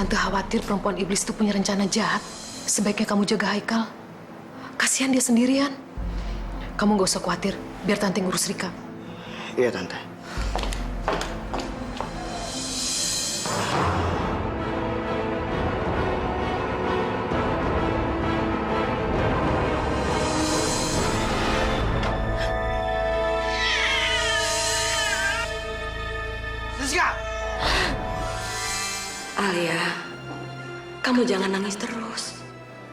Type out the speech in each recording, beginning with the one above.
Tante khawatir perempuan iblis itu punya rencana jahat. Sebaiknya kamu jaga Haikal. Kasihan dia sendirian. Kamu gak usah khawatir, biar Tante ngurus Rika. Iya, Tante. Rizka! Alia, kamu jangan nangis terus.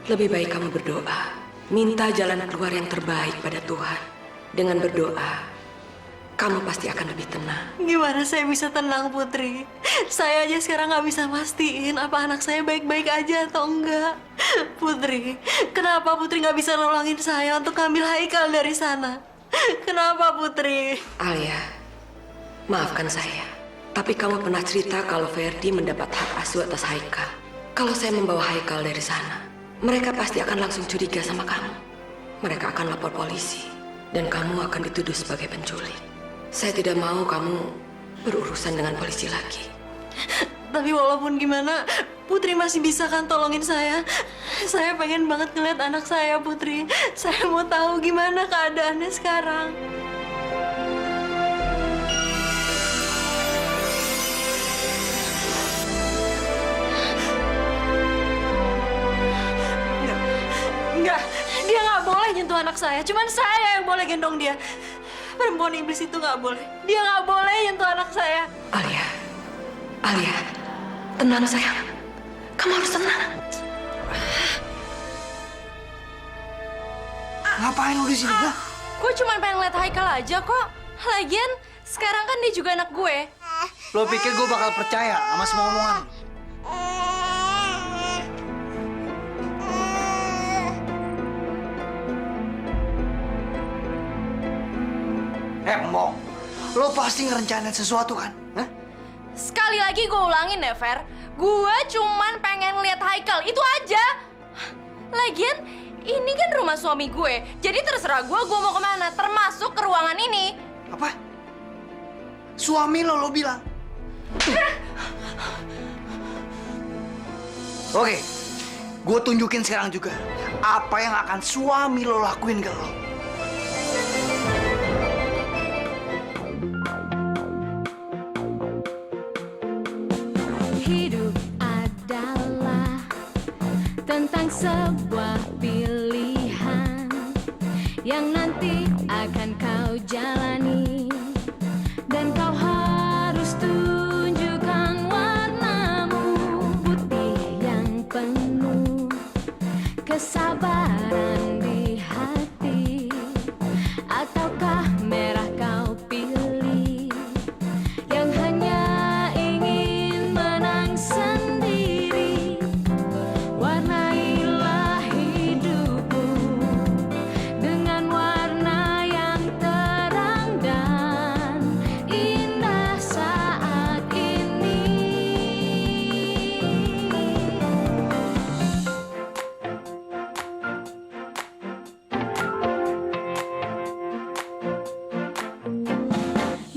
Lebih baik kamu berdoa. Minta jalan keluar yang terbaik pada Tuhan. Dengan berdoa, kamu pasti akan lebih tenang. Gimana saya bisa tenang, Putri? Saya aja sekarang nggak bisa mastiin apa anak saya baik-baik aja atau enggak. Putri, kenapa Putri nggak bisa nolongin saya untuk ambil Haikal dari sana? Kenapa, Putri? Alia, maafkan saya. Tapi kamu pernah cerita kalau Ferdi mendapat hak asuh atas Haikal. Kalau saya membawa Haikal dari sana, mereka pasti akan langsung curiga sama kamu. Mereka akan lapor polisi, dan kamu akan dituduh sebagai penculik. Saya tidak mau kamu berurusan dengan polisi lagi. Tapi walaupun gimana, Putri masih bisa kan tolongin saya? Saya pengen banget ngeliat anak saya, Putri. Saya mau tahu gimana keadaannya sekarang. Enggak, dia nggak boleh nyentuh anak saya. Cuman saya yang boleh gendong dia. Perempuan iblis itu nggak boleh. Dia nggak boleh nyentuh anak saya. Alia, tenang sayang. Kamu harus tenang. Ngapain lu di sini, ha? Gue cuma pengen lihat Haikal aja kok. Lagian, sekarang kan dia juga anak gue. Lo pikir gue bakal percaya sama semua omongan lu? Pembong, lo pasti ngerencanain sesuatu kan? Hah? Sekali lagi gue ulangin ya, Fer. Gue cuman pengen lihat Haikal, itu aja. Lagian, ini kan rumah suami gue. Jadi terserah gue mau kemana, termasuk ke ruangan ini. Apa? Suami lo bilang? Oke, gue tunjukin sekarang juga apa yang akan suami lo lakuin ke lo. Hidup adalah tentang sebuah pilihan yang nanti akan kau jalani, dan kau harus tunjukkan warnamu, putih yang penuh kesabaran di hati, ataukah merah kau pilih yang hanya ingin menang sendiri. Warnailah hidupmu dengan warna yang terang dan indah saat ini.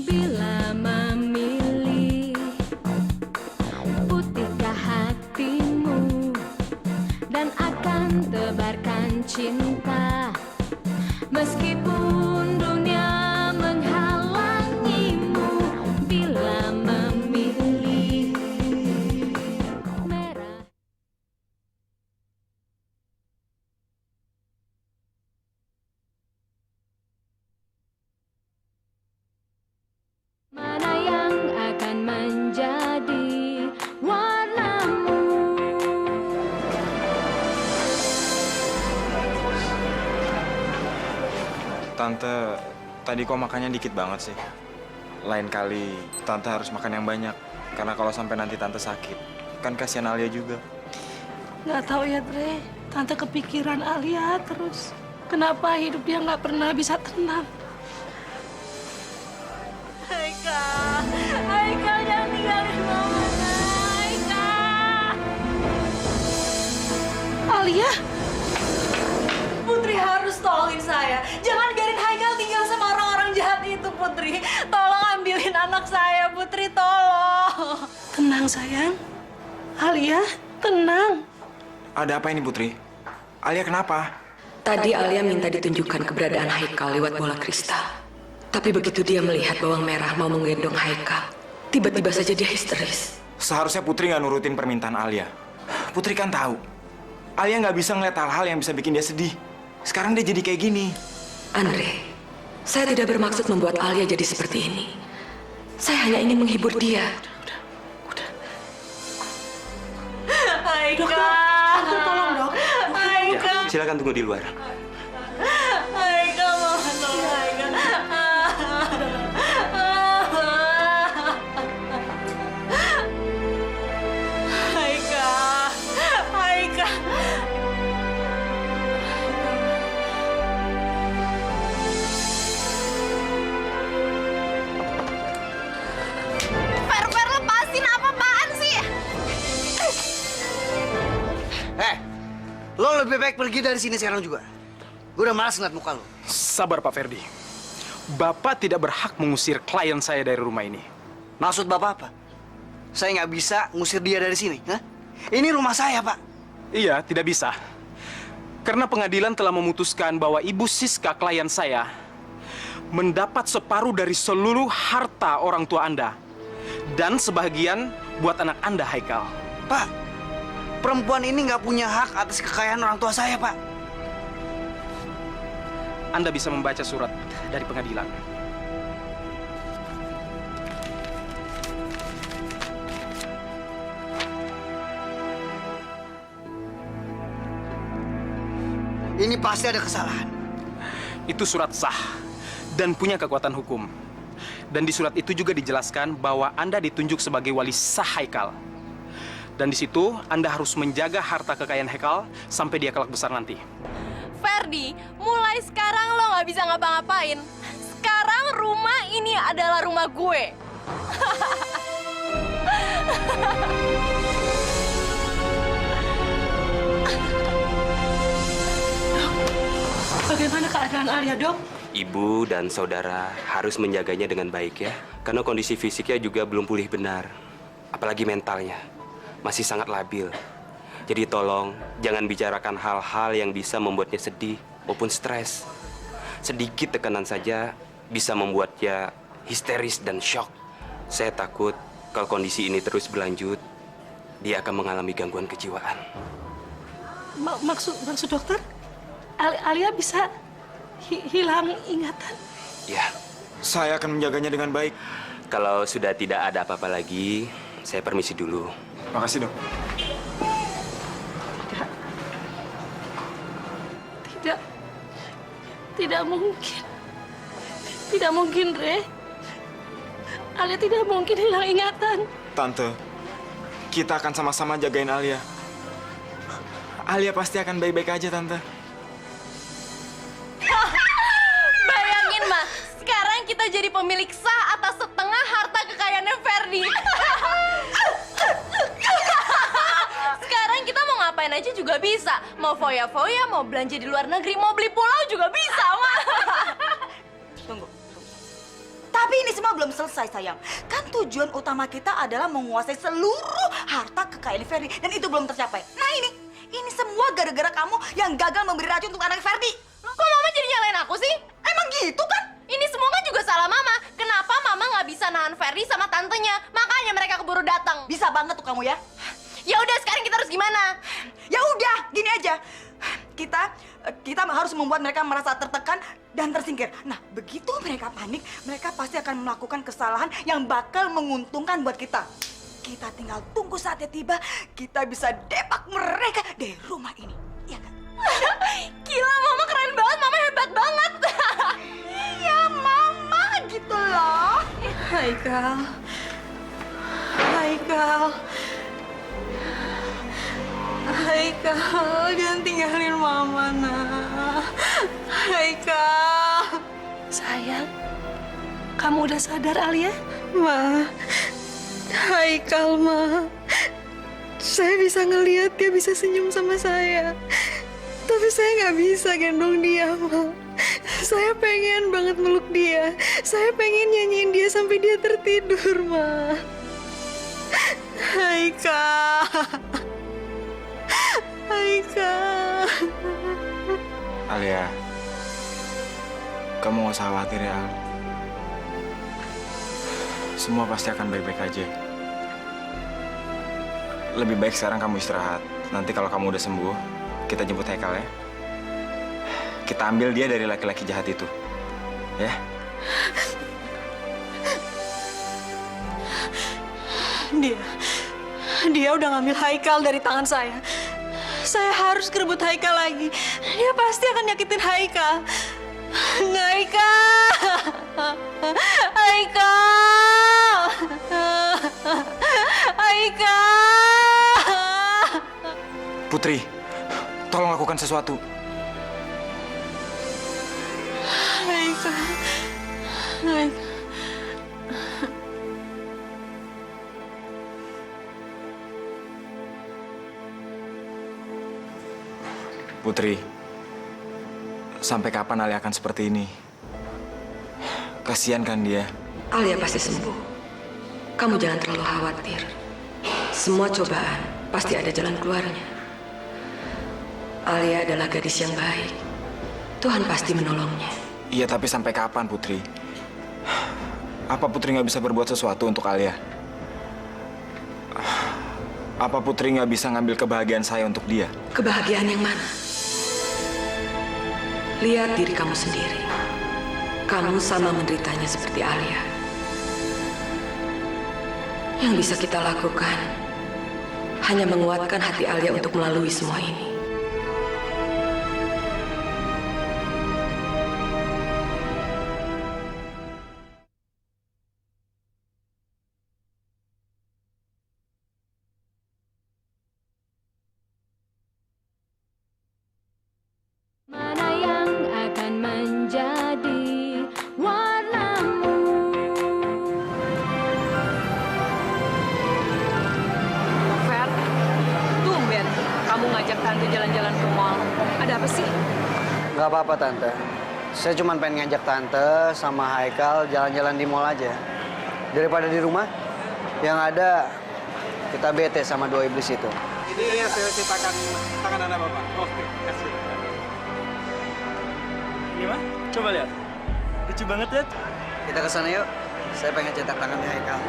Bila memilih, putihkah hatimu dan akan tebarkan cinta meskipun dunia menghalangimu. Bila memilih merah. Mana yang akan menjadi warnamu? Tante, tadi kok makannya dikit banget sih? Lain kali, Tante harus makan yang banyak. Karena kalau sampai nanti Tante sakit, kan kasihan Alia juga. Nggak tahu ya, Dre. Tante kepikiran Alia terus. Kenapa hidup dia nggak pernah bisa tenang? Haikal, Haikal jangan tinggalin mama, Haikal. Alia? Putri harus tolongin saya. Jangan biarin Haikal tinggal sama orang-orang jahat itu, Putri. Tolong ambilin anak saya, Putri, tolong. Tenang sayang. Alia, tenang. Ada apa ini Putri? Alia kenapa? Tadi Alia minta ditunjukkan keberadaan Haikal lewat bola kristal. Tapi begitu dia melihat bawang merah mau menggendong Haikal, tiba-tiba saja dia histeris. Seharusnya Putri nggak nurutin permintaan Alia. Putri kan tahu, Alia nggak bisa ngeliat hal-hal yang bisa bikin dia sedih. Sekarang dia jadi kayak gini. Andre, saya tidak bermaksud membuat Alia jadi seperti ini. Saya hanya ingin menghibur dia. Haikal. Dokter, tolong dok. Haikal. Silakan tunggu di luar. Haikal, mohon tolong Haikal. Haikal. Haikal. Fer, lepasin apa-apaan sih? Lo lebih baik pergi dari sini sekarang juga. Gue udah malas ngeliat muka lo. Sabar Pak Ferdi. Bapak tidak berhak mengusir klien saya dari rumah ini. Maksud Bapak apa? Saya nggak bisa ngusir dia dari sini. Hah? Ini rumah saya, Pak. Iya, tidak bisa. Karena pengadilan telah memutuskan bahwa Ibu Siska klien saya mendapat separuh dari seluruh harta orang tua Anda. Dan sebagian buat anak Anda, Haikal. Pak, perempuan ini nggak punya hak atas kekayaan orang tua saya, Pak. Anda bisa membaca surat dari pengadilan. Ini pasti ada kesalahan. Itu surat sah dan punya kekuatan hukum. Dan di surat itu juga dijelaskan bahwa Anda ditunjuk sebagai wali sah Haikal. Dan di situ Anda harus menjaga harta kekayaan Haikal sampai dia kelak besar nanti. Ferdi, mulai sekarang lo nggak bisa ngapa-ngapain. Sekarang rumah ini adalah rumah gue. Bagaimana keadaan Alia, dok? Ibu dan saudara harus menjaganya dengan baik ya. Karena kondisi fisiknya juga belum pulih benar. Apalagi mentalnya. Masih sangat labil. Jadi tolong jangan bicarakan hal-hal yang bisa membuatnya sedih maupun stres. Sedikit tekanan saja bisa membuatnya histeris dan shock. Saya takut kalau kondisi ini terus berlanjut, dia akan mengalami gangguan kejiwaan. Maksud dokter? Alia bisa hilang ingatan? Ya, Saya akan menjaganya dengan baik. kalau sudah tidak ada apa-apa lagi, saya permisi dulu. Makasih, Dok. Tidak mungkin. Tidak mungkin, Re. Alia tidak mungkin hilang ingatan. Tante, kita akan sama-sama jagain Alia. Alia pasti akan baik-baik aja, Tante. Bayangin, Ma, sekarang kita jadi pemilik sah atas setengah harta kekayaannya Ferdi. Sekarang kita mau ngapain aja juga bisa. Mau foya-foya, mau belanja di luar negeri, mau beli pulau juga bisa, Ma. Tunggu. Tapi ini semua belum selesai, sayang. Kan tujuan utama kita adalah menguasai seluruh harta kekayaan Ferdi. Dan itu belum tercapai. Nah ini semua gara-gara kamu yang gagal memberi racun untuk anak Ferdi. Kok Mama jadi nyalain aku sih? Emang gitu kan? Ini semua kan juga salah Mama. Kenapa Mama nggak bisa nahan Ferdi sama tantenya? Makanya mereka keburu datang. Bisa banget tuh kamu ya. Ya udah, sekarang kita harus gimana? Ya udah, gini aja. Kita harus membuat mereka merasa tertekan dan tersingkir. Nah, begitu mereka panik, mereka pasti akan melakukan kesalahan yang bakal menguntungkan buat kita. Kita tinggal tunggu saatnya tiba, kita bisa depak mereka dari rumah ini. Iya kan? Gila, Mama keren banget. Mama hebat banget. Iya, Mama gitu loh. Haikal. Haikal. Haikal, jangan tinggalin Mama, nak. Haikal. Sayang, kamu udah sadar, Alia? Ma. Haikal, Ma. Saya bisa ngelihat dia bisa senyum sama saya. Tapi saya nggak bisa gendong dia, Ma. Saya pengen banget meluk dia. Saya pengen nyanyiin dia sampai dia tertidur, Ma. Haikal. Haikal. Alia, kamu gak usah khawatir ya, Al. Semua pasti akan baik-baik aja. Lebih baik sekarang kamu istirahat. Nanti kalau kamu udah sembuh, kita jemput Haikal ya. Kita ambil dia dari laki-laki jahat itu. Ya? Dia udah ngambil Haikal dari tangan saya. Saya harus kerebut Haikal lagi. Dia pasti akan nyakitin Haikal. Haikal! Haikal! Haikal! Putri, tolong lakukan sesuatu. Haikal. Haikal. Putri, sampai kapan Alia akan seperti ini? Kasihan kan dia. Alia pasti sembuh. Kamu jangan terlalu khawatir. Semua cobaan pasti ada jalan keluarnya. Alia adalah gadis yang baik. Tuhan pasti menolongnya. Iya, tapi sampai kapan, Putri? Apa Putri nggak bisa berbuat sesuatu untuk Alia? Apa Putri nggak bisa ngambil kebahagiaan saya untuk dia? Kebahagiaan yang mana? Lihat diri kamu sendiri. Kamu sama menderitanya seperti Alia. Yang bisa kita lakukan hanya menguatkan hati Alia untuk melalui semua ini. Mana yang akan menjadi warnamu? Fer, tumben kamu ngajak Tante jalan-jalan ke mall. Ada apa sih? Nggak apa-apa, Tante. Saya cuma pengen ngajak Tante sama Haikal jalan-jalan di mall aja. Daripada di rumah, yang ada kita bete sama dua iblis itu. Ini hasil cetakan tangan Anda, Bapak. Oke, kasih. Gimana? Coba lihat. Lucu banget ya? Kita ke sana yuk. Saya pengen cetak tangannya Haikal.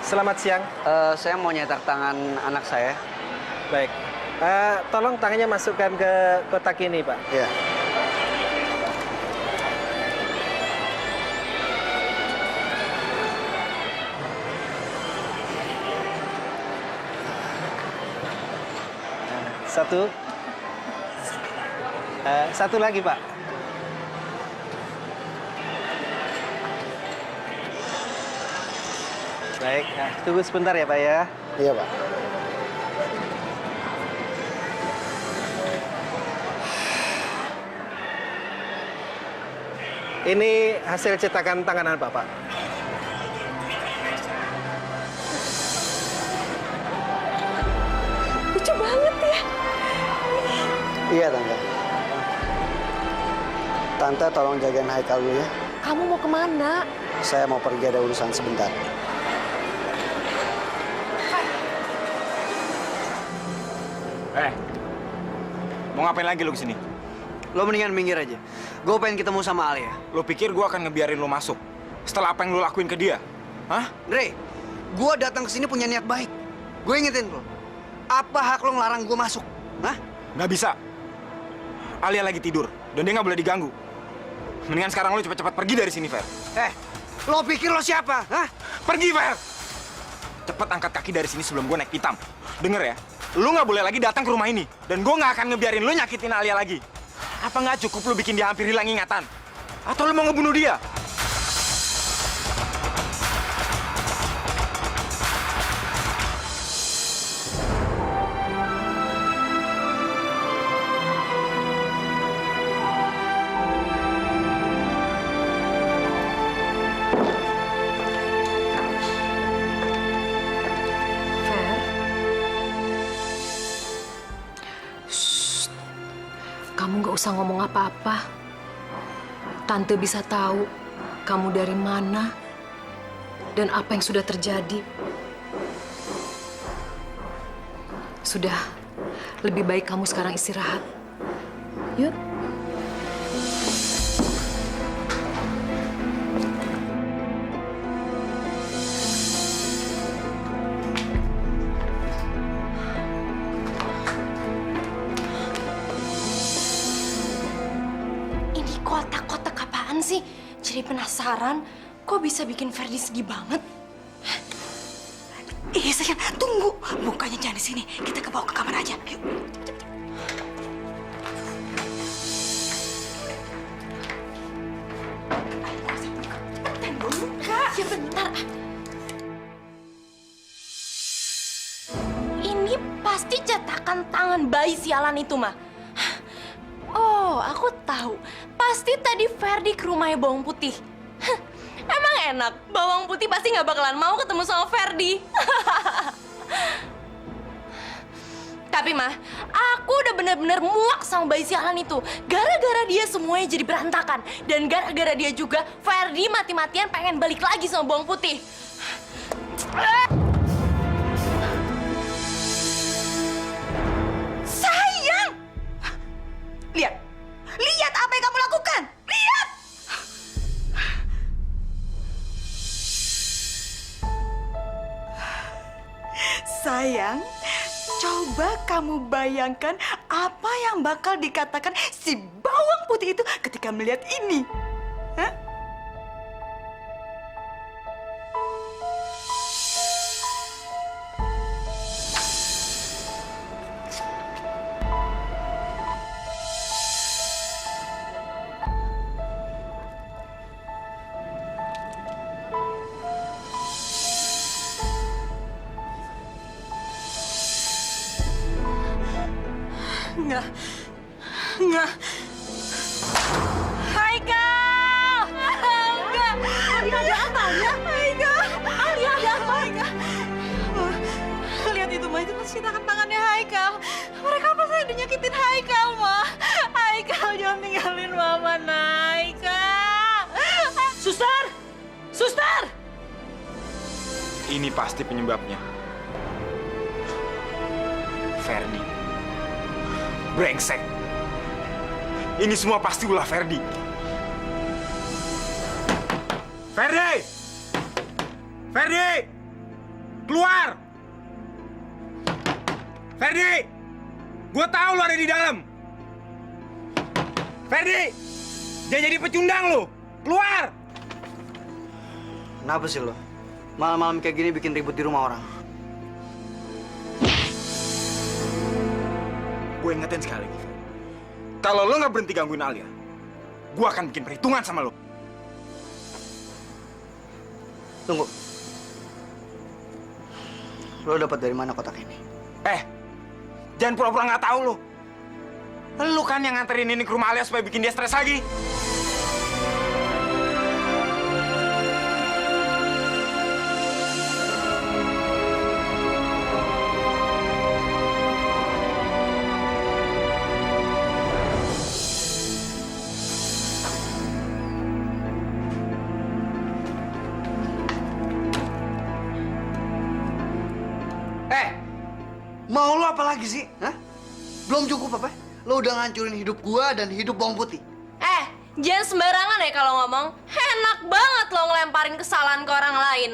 Selamat siang. Saya mau nyetak tangan anak saya. Baik. Tolong tangannya masukkan ke kotak ini, Pak. Ya. Satu lagi, Pak. Baik, tunggu sebentar ya, Pak ya. Iya, Pak. Ini hasil cetakan tangan Bapak. Lucu banget ya. Iya, Tante. Tante tolong jagain Haikal dulu ya. Kamu mau kemana? Saya mau pergi ada urusan sebentar. Mau ngapain lagi lu kesini? Lo mendingan minggir aja. Gue pengen ketemu sama Alia. Lo pikir gue akan ngebiarin lo masuk setelah apa yang lo lakuin ke dia? Hah? Dre, gue datang ke sini punya niat baik. Gue ingetin lo. Apa hak lo ngelarang gue masuk? Hah? Nggak bisa. Alia lagi tidur dan dia nggak boleh diganggu. Mendingan sekarang lo cepat-cepat pergi dari sini, Fer. Lo pikir lo siapa? Hah? Pergi, Fer! Cepat angkat kaki dari sini sebelum gue naik pitam. Denger ya, lo nggak boleh lagi datang ke rumah ini. Dan gue nggak akan ngebiarin lo nyakitin Alia lagi. Apa nggak cukup lo bikin dia hampir hilang ingatan? Atau lo mau ngebunuh dia? Kamu nggak usah ngomong apa-apa. Tante bisa tahu kamu dari mana dan apa yang sudah terjadi. Sudah, lebih baik kamu sekarang istirahat. Yuk. Ini kotak-kotak apaan sih? Jadi penasaran, kok bisa bikin Ferdi sedih banget? Iya sayang, tunggu. Bukanya jangan di sini. Kita ke bawah ke kamar aja. Yuk. Cepetan dulu, Kak. Ya bentar. Ini pasti cetakan tangan bayi sialan itu, mah. Oh, aku tahu. Pasti tadi Ferdi ke rumahnya Bawang Putih. Emang enak, Bawang Putih pasti nggak bakalan mau ketemu sama Ferdi. Tapi mah, aku udah bener-bener muak sama bayi sialan itu. Gara-gara dia semuanya jadi berantakan. Dan gara-gara dia juga, Ferdi mati-matian pengen balik lagi sama Bawang Putih. Sayang! Lihat. Lihat apa yang kamu lakukan. Lihat! Sayang, coba kamu bayangkan apa yang bakal dikatakan si Bawang Putih itu ketika melihat ini. Hah? Enggak. Haikal! Enggak. Alia ada apa ya? Haikal! Alia ada apa? Lihat itu, mah. Itu pasti tangannya Haikal. Mereka pasti udah nyakitin Haikal, mah. Haikal, jangan tinggalin Mama, Haikal. Suster! Suster! Ini pasti penyebabnya. Ferdi. Brengsek. Ini semua pasti ulah Ferdi. Ferdi! Ferdi! Keluar! Ferdi! Gue tahu lo ada di dalam. Ferdi! Jangan jadi pecundang lo. Keluar! Kenapa sih lo? Malam-malam kayak gini bikin ribut di rumah orang. Gue ingetin sekali lagi, Fer. Kalau lo nggak berhenti gangguin Alia, gue akan bikin perhitungan sama lo. Tunggu. Lo dapat dari mana kotak ini? Jangan pura-pura nggak tahu lo. Lo kan yang nganterin ini ke rumah Alia supaya bikin dia stres lagi. Mau lo apa lagi sih? Hah? Belum cukup apa? Lo udah ngancurin hidup gua dan hidup Bawang Putih. Jangan sembarangan ya kalau ngomong. Enak banget lo ngelemparin kesalahan ke orang lain.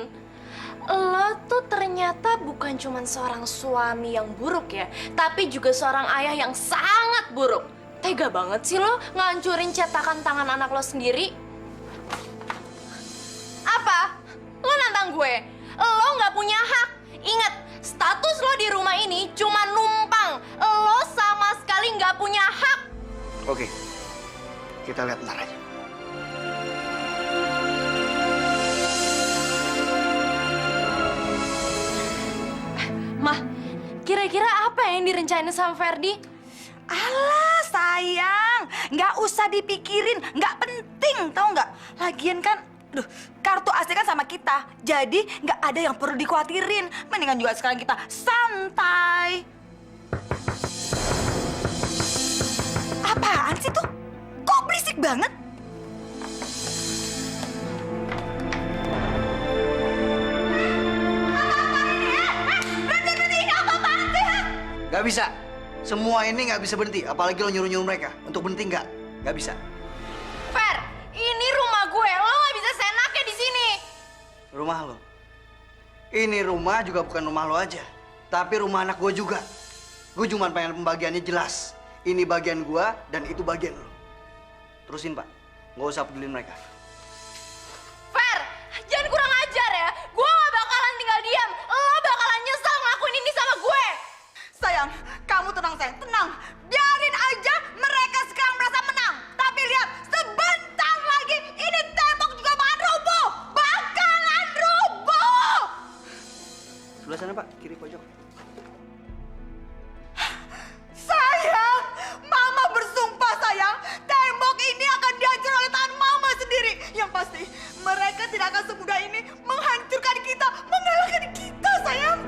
Lo tuh ternyata bukan cuma seorang suami yang buruk ya, tapi juga seorang ayah yang sangat buruk. Tega banget sih lo ngancurin cetakan tangan anak lo sendiri. Apa? Lo nantang gue? Lo nggak punya hak. Ingat, status lo di rumah ini cuma numpang. Lo sama sekali nggak punya hak. Oke. Kita lihat ntar aja. Mah, kira-kira apa yang direncanain sama Ferdi? Alah sayang, nggak usah dipikirin, nggak penting, tau nggak? Lagian kan, kartu asli kan sama kita, jadi nggak ada yang perlu dikhawatirin. Mendingan juga sekarang kita santai. Apaan sih tuh? Kok berisik banget? Gak bisa. Semua ini nggak bisa berhenti. Apalagi lo nyuruh-nyuruh mereka. Untuk berhenti nggak? Nggak bisa. Fer, ini rumah gue. Lo nggak bisa senaknya di sini. Rumah lo. Ini rumah juga bukan rumah lo aja. Tapi rumah anak gue juga. Gue cuma pengen pembagiannya jelas. Ini bagian gue dan itu bagian lo. Terusin, Pak. Nggak usah pedulin mereka. Fer, jangan kurang ajar ya. Gue nggak bakalan tinggal diam. Lo bakalan nyesel ngelakuin ini sama gue. Sayang, kamu tenang sayang, tenang. Biarin aja mereka sekarang merasa menang. Tapi lihat, sebentar lagi ini tembok juga bakalan roboh. Bakalan roboh. Sebelah sana, Pak. Kiri pojok. Sayang, Mama bersumpah sayang, tembok ini akan dihancur oleh tangan Mama sendiri. Yang pasti, mereka tidak akan semudah ini menghancurkan kita, mengalahkan kita sayang.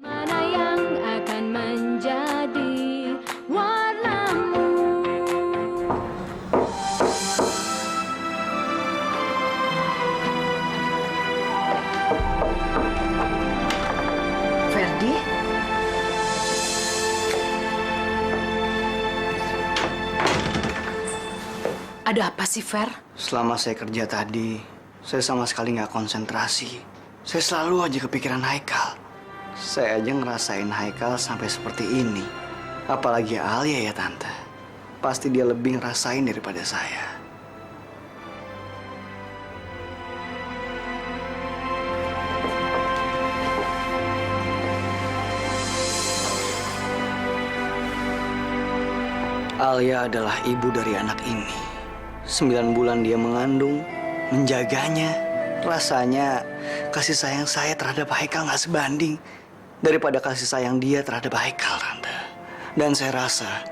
Mana yang akan menjadi warnamu? Ferdi? Ada apa sih, Fer? Selama saya kerja tadi, saya sama sekali nggak konsentrasi. Saya selalu aja kepikiran Haikal. Saya aja ngerasain Haikal sampai seperti ini. Apalagi Alia ya, Tante. Pasti dia lebih ngerasain daripada saya. Alia adalah ibu dari anak ini. 9 bulan dia mengandung, menjaganya. Rasanya kasih sayang saya terhadap Haikal nggak sebanding daripada kasih sayang dia terhadap Haikal, Tante. Dan saya rasa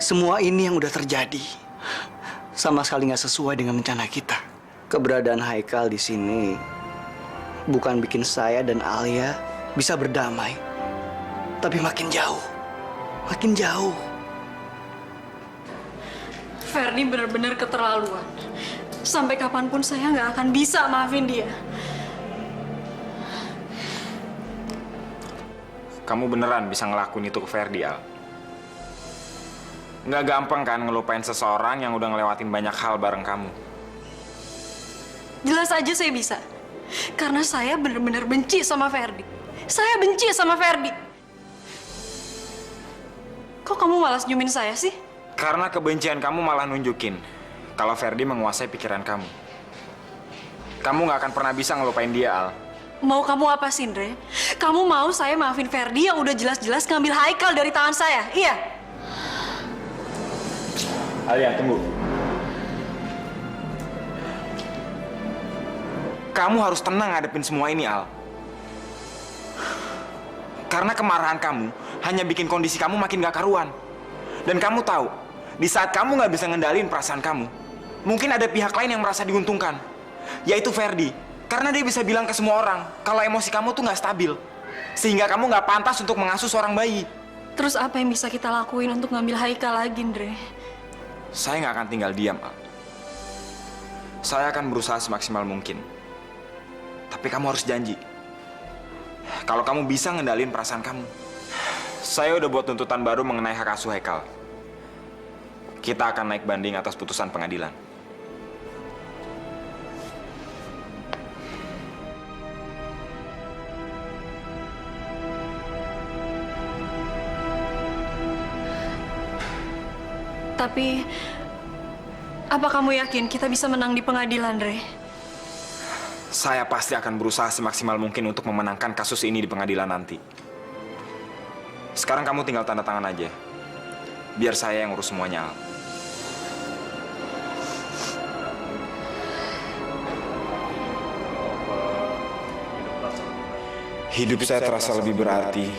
semua ini yang udah terjadi sama sekali nggak sesuai dengan rencana kita. Keberadaan Haikal di sini bukan bikin saya dan Alia bisa berdamai, tapi makin jauh, makin jauh. Ferdi benar-benar keterlaluan. Sampai kapanpun saya nggak akan bisa maafin dia. Kamu beneran bisa ngelakuin itu ke Ferdi, Al? Nggak gampang kan ngelupain seseorang yang udah ngelewatin banyak hal bareng kamu? Jelas aja saya bisa. Karena saya benar-benar benci sama Ferdi. Saya benci sama Ferdi. Kok kamu malah senyumin saya sih? Karena kebencian kamu malah nunjukin kalau Ferdi menguasai pikiran kamu. Kamu nggak akan pernah bisa ngelupain dia, Al. Mau kamu apa sih, Andre? Kamu mau saya maafin Ferdi yang udah jelas-jelas ngambil Haikal dari tangan saya, iya? Alia, tunggu. Kamu harus tenang ngadepin semua ini, Al. Karena kemarahan kamu hanya bikin kondisi kamu makin gak karuan. Dan kamu tahu, di saat kamu nggak bisa ngendalin perasaan kamu, mungkin ada pihak lain yang merasa diuntungkan, yaitu Ferdi. Karena dia bisa bilang ke semua orang kalau emosi kamu tuh nggak stabil, sehingga kamu nggak pantas untuk mengasuh seorang bayi. Terus apa yang bisa kita lakuin untuk ngambil Haikal lagi, Andre? Saya nggak akan tinggal diam, Al. Saya akan berusaha semaksimal mungkin. Tapi kamu harus janji, kalau kamu bisa ngendalin perasaan kamu. Saya udah buat tuntutan baru mengenai hak asuh Haikal. Kita akan naik banding atas putusan pengadilan. Tapi, apa kamu yakin kita bisa menang di pengadilan, Re? Saya pasti akan berusaha semaksimal mungkin untuk memenangkan kasus ini di pengadilan nanti. Sekarang kamu tinggal tanda tangan aja. Biar saya yang urus semuanya, Al. Hidup saya terasa lebih berarti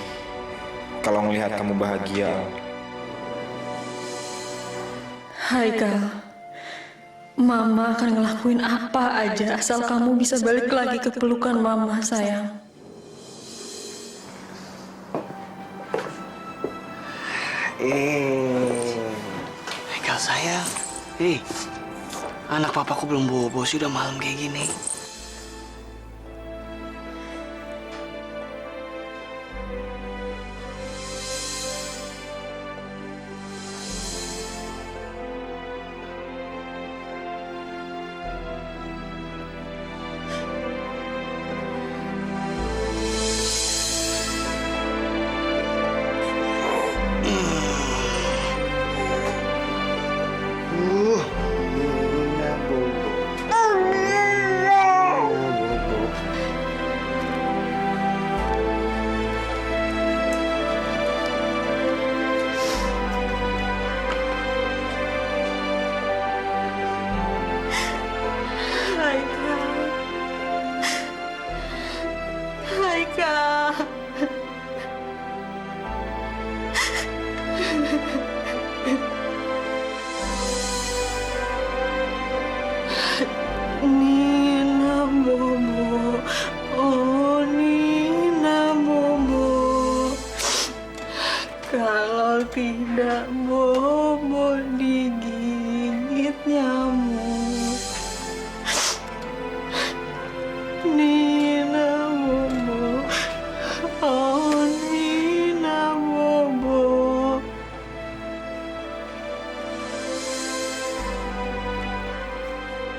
kalau melihat kamu bahagia, Al. Haikal, Mama akan ngelakuin apa aja asal kamu bisa balik lagi ke pelukan Mama, sayang. Haikal sayang. Anak papaku belum bobo sih, udah malam kayak gini. Haikal. Nina Bobo, oh Nina Bobo. Kalau tidak Bobo digigit nyamuk. Nina Bobo, oh Nina Bobo.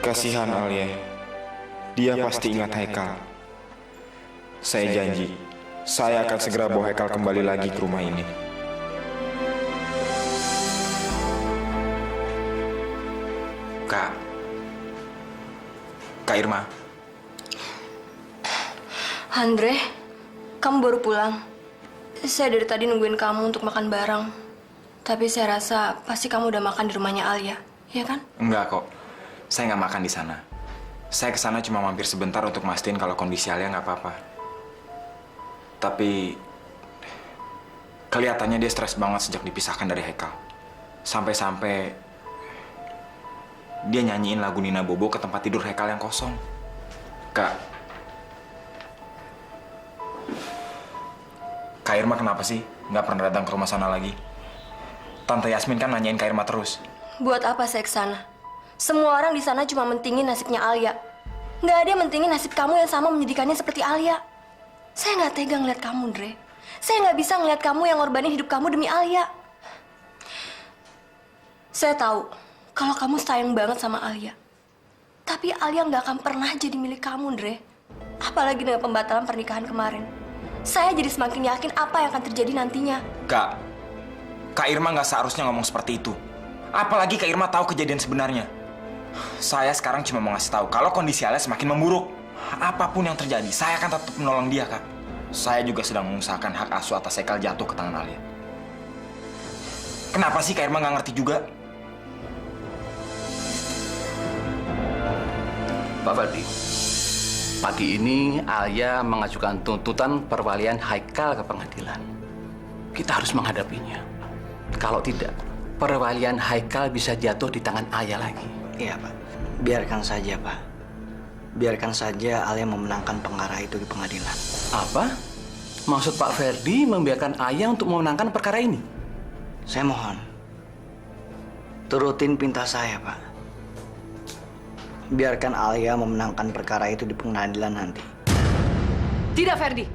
Kasihan Alia. Dia pasti ingat Haikal. Saya janji, saya akan segera bawa Haikal kembali lagi ke rumah ini. Kak Irma. Andre, kamu baru pulang. Saya dari tadi nungguin kamu untuk makan bareng. Tapi saya rasa pasti kamu udah makan di rumahnya Alia, ya kan? Enggak kok, saya nggak makan di sana. Saya ke sana cuma mampir sebentar untuk mastiin kalau kondisi Alia nggak apa-apa. Tapi kelihatannya dia stres banget sejak dipisahkan dari Haikal. Sampai-sampai dia nyanyiin lagu Nina Bobo ke tempat tidur Haikal yang kosong. Kak Irma kenapa sih nggak pernah datang ke rumah sana lagi? Tante Yasmin kan nanyain Kak Irma terus. Buat apa saya ke sana? Semua orang di sana cuma mentingin nasibnya Alia. Nggak ada yang mentingin nasib kamu yang sama menyedihkannya seperti Alia. Saya nggak tega ngeliat kamu, Dre. Saya nggak bisa ngeliat kamu yang ngorbanin hidup kamu demi Alia. Saya tahu kalau kamu sayang banget sama Alia. Tapi Alia nggak akan pernah jadi milik kamu, Dre. Apalagi dengan pembatalan pernikahan kemarin. Saya jadi semakin yakin apa yang akan terjadi nantinya. Kak Irma nggak seharusnya ngomong seperti itu. Apalagi Kak Irma tahu kejadian sebenarnya. Saya sekarang cuma mau ngasih tahu kalau kondisi Alia semakin memburuk. Apapun yang terjadi, saya akan tetap menolong dia, Kak. Saya juga sedang mengusahakan hak asuh atas Haikal jatuh ke tangan Alia. Kenapa sih Kak Irma nggak ngerti juga? Pak Ferdi, pagi ini Alia mengajukan tuntutan perwalian Haikal ke pengadilan. Kita harus menghadapinya. Kalau tidak, perwalian Haikal bisa jatuh di tangan Alia lagi. Iya, Pak. Biarkan saja, Pak. Biarkan saja Alia memenangkan perkara itu di pengadilan. Apa? Maksud Pak Ferdi membiarkan Alia untuk memenangkan perkara ini? Saya mohon, turutin pinta saya, Pak. Biarkan Alia memenangkan perkara itu di pengadilan nanti. Tidak, Ferdi.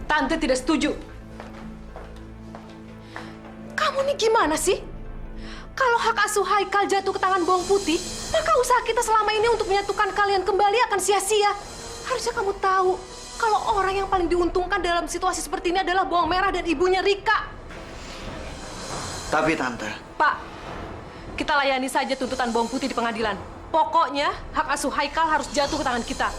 Tante tidak setuju. Kamu nih gimana sih? Kalau hak asuh Haikal jatuh ke tangan Bawang Putih, maka usaha kita selama ini untuk menyatukan kalian kembali akan sia-sia. Harusnya kamu tahu kalau orang yang paling diuntungkan dalam situasi seperti ini adalah Bawang Merah dan ibunya Rika. Tapi Tante... Pak, kita layani saja tuntutan Bawang Putih di pengadilan. Pokoknya hak asuh Haikal harus jatuh ke tangan kita.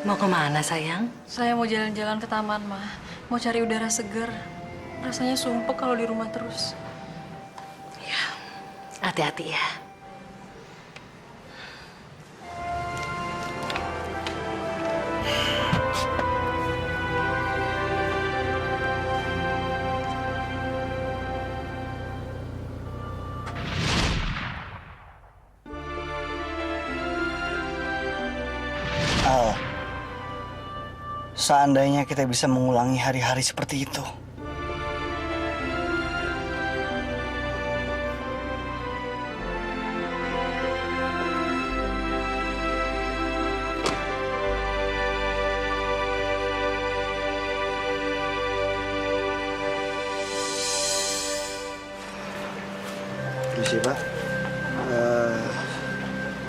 Mau kemana sayang? Saya mau jalan-jalan ke taman, Ma. Mau cari udara segar. Rasanya sumpek kalau di rumah terus. Hati-hati ya. Al, seandainya kita bisa mengulangi hari-hari seperti itu. Misi Pak,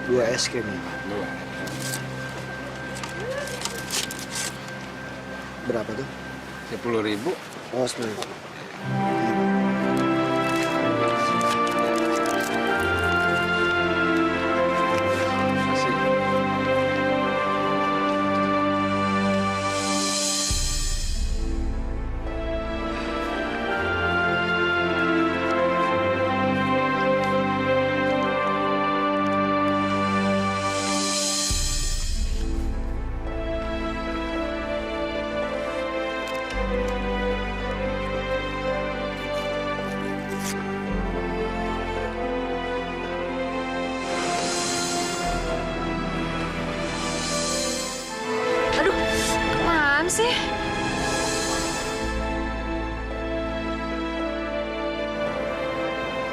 2 es krim ya Pak. 2. Berapa tuh? 10.000. Oh, 10.000. Aduh, kemana sih?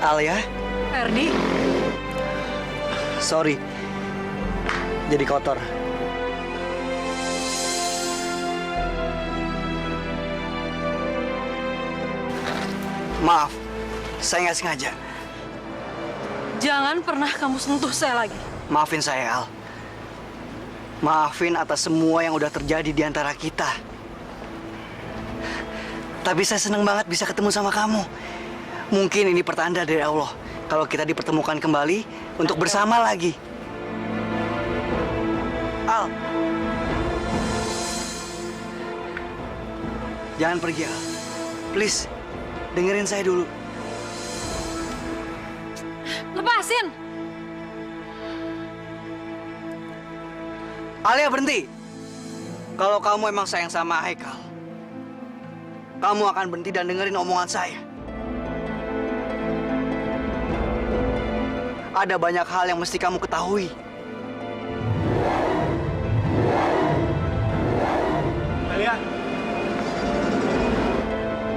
Alia, Ferdi, sorry. Jadi kotor. Maaf, saya nggak sengaja. Jangan pernah kamu sentuh saya lagi. Maafin saya, Al. Maafin atas semua yang udah terjadi di antara kita. Tapi saya seneng banget bisa ketemu sama kamu. Mungkin ini pertanda dari Allah kalau kita dipertemukan kembali untuk bersama lagi. Al, jangan pergi, Al. Please, dengerin saya dulu. lepasin! Alia, berhenti. Kalau kamu emang sayang sama Haikal, kamu akan berhenti dan dengerin omongan saya. Ada banyak hal yang mesti kamu ketahui. Alia,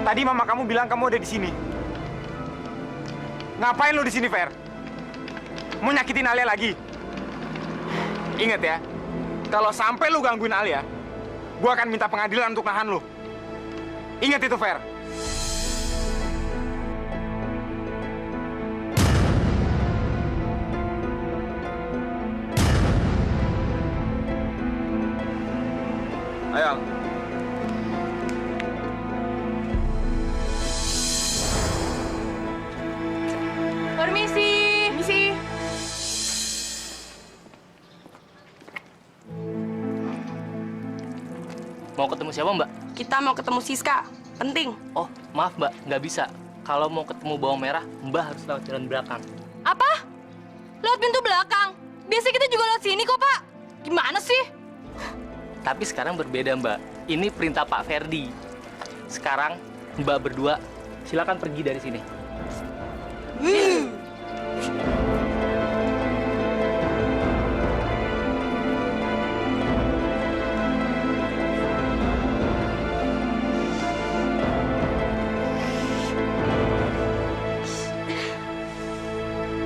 tadi mama kamu bilang kamu ada di sini. Ngapain lu di sini, Fer? Mau nyakitin Alia lagi? Ingat ya, kalau sampai lu gangguin Alia, gua akan minta pengadilan untuk nahan lu. Ingat itu, Fer. Ayo. Permisi. Permisi. Mau ketemu siapa, Mbak? Kita mau ketemu Siska. Penting. Oh, maaf, Mbak. Nggak bisa. Kalau mau ketemu bawang merah, Mbak harus lewat jalan belakang. Apa? Lewat pintu belakang? Biasa kita juga lewat sini kok, Pak. Gimana sih? Tapi sekarang berbeda, Mbak. Ini perintah Pak Ferdi. Sekarang, Mbak berdua, silakan pergi dari sini.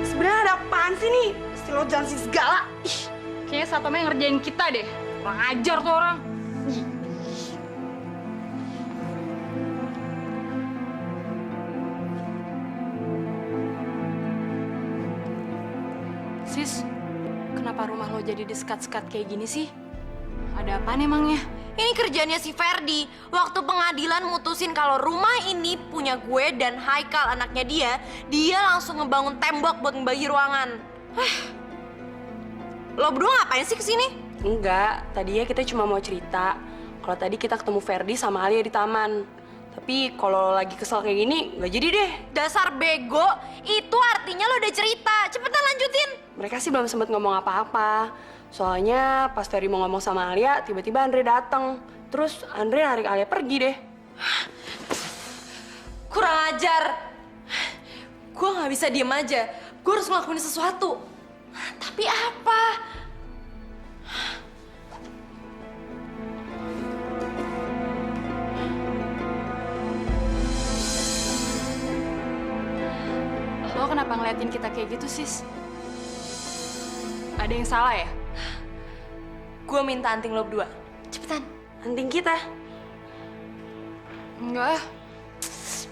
Sebenarnya ada apaan sih nih? Si lo jangan sih segala. Ih, Kayaknya Satpamnya yang ngerjain kita deh. Kurang ajar tuh orang. Sis, kenapa rumah lo jadi disekat-sekat kayak gini sih? Ada apaan emangnya? Ini kerjanya si Ferdi. Waktu pengadilan mutusin kalau rumah ini punya gue dan Haikal anaknya dia langsung ngebangun tembok buat ngebagi ruangan. Lo berdua ngapain sih kesini? Enggak, tadinya kita cuma mau cerita. Kalau tadi kita ketemu Ferdi sama Alia di taman. Tapi kalau lagi kesel kayak gini, nggak jadi deh. Dasar bego, itu artinya lo udah cerita. Cepetan lanjutin. Mereka sih belum sempat ngomong apa-apa. Soalnya pas Ferdi mau ngomong sama Alia, tiba-tiba Andre datang. Terus Andre narik Alia pergi deh. Kurang ajar. Gue nggak bisa diem aja. Gue harus ngelakuin sesuatu. Tapi apa? Lo kenapa ngeliatin kita kayak gitu, sis? Ada yang salah ya? Gue minta anting lo berdua. Cepetan. Anting kita? Enggak.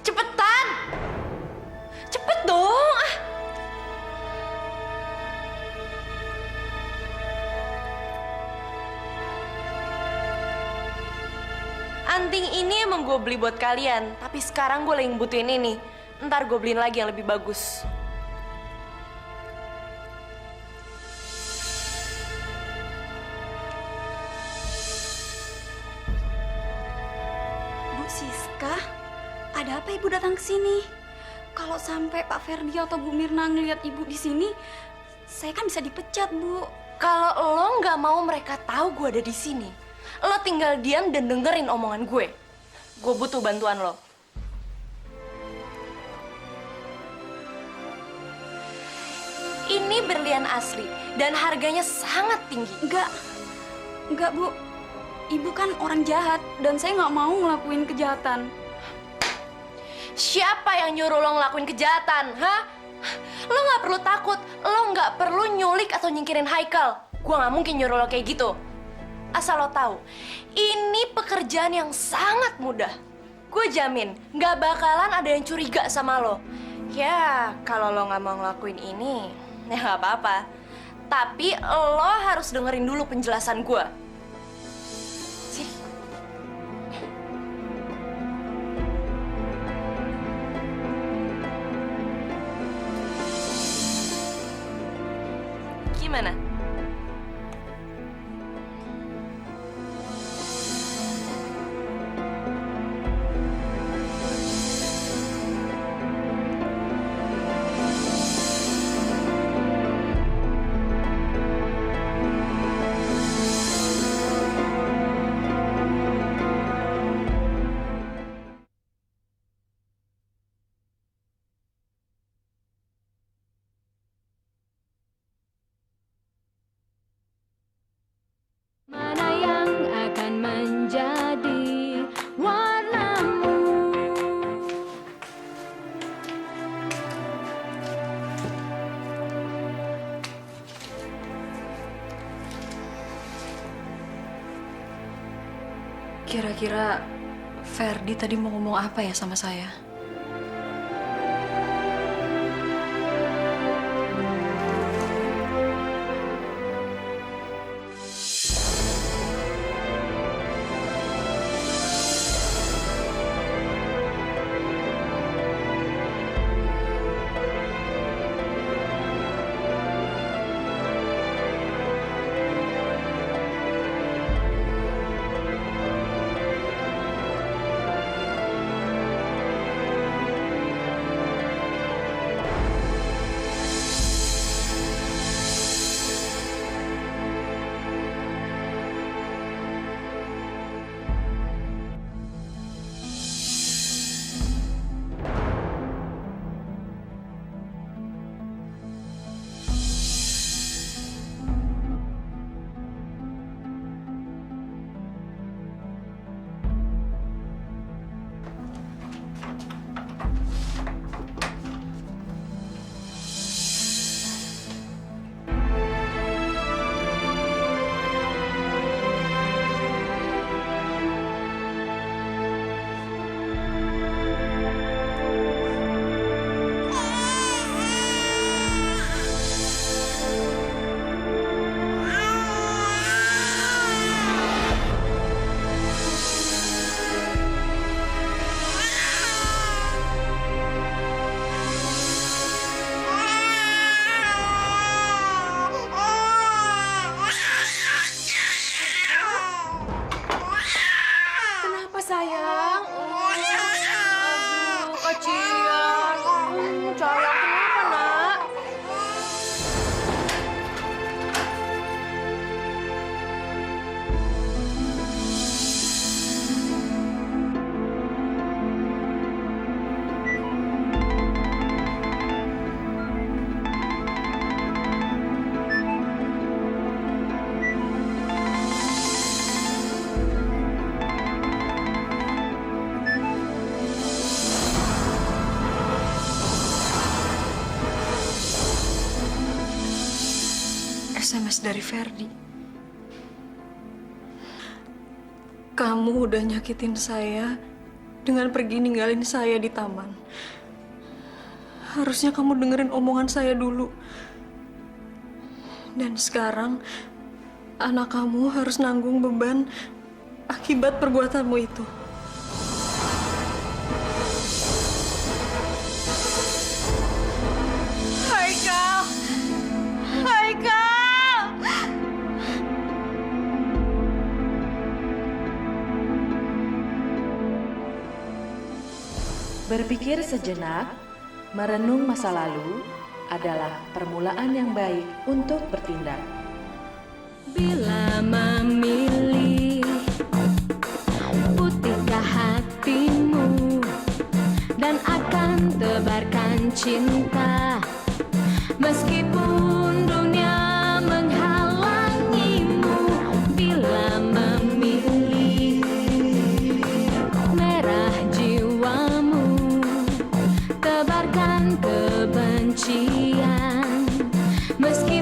Cepetan. Cepet dong. Anting ini emang gue beli buat kalian, tapi sekarang gue lagi butuhin ini. Ntar gue beliin lagi yang lebih bagus. Bu Siska, ada apa ibu datang ke sini? Kalau sampai Pak Ferdi atau Bu Mirna ngelihat ibu di sini, saya kan bisa dipecat, Bu. Kalau lo nggak mau mereka tahu gue ada di sini, lo tinggal diam dan dengerin omongan gue. Gue butuh bantuan lo. Ini berlian asli dan harganya sangat tinggi. Enggak Bu. Ibu kan orang jahat dan saya nggak mau ngelakuin kejahatan. Siapa yang nyuruh lo ngelakuin kejahatan, hah? Lo nggak perlu takut, lo nggak perlu nyulik atau nyingkirin Haikal. Gue nggak mungkin nyuruh lo kayak gitu. Asal lo tahu, ini pekerjaan yang sangat mudah. Gue jamin, nggak bakalan ada yang curiga sama lo. Ya, kalau lo nggak mau ngelakuin ini, ya nggak apa-apa. Tapi lo harus dengerin dulu penjelasan gue. Sini. Gimana? Mana yang akan menjadi warnamu? Kira-kira Ferdi tadi mau ngomong apa ya sama saya? SMS dari Ferdi. Kamu udah nyakitin saya dengan pergi ninggalin saya di taman. Harusnya kamu dengerin omongan saya dulu. Dan sekarang, anak kamu harus nanggung beban akibat perbuatanmu itu. Haikal! Haikal! Berpikir sejenak, merenung masa lalu adalah permulaan yang baik untuk bertindak. Bila memilih, putihkah hatimu dan akan tebarkan cinta meskipun dunia menghalangimu. Bila memilih, merah jiwamu, tebarkan kebencian meski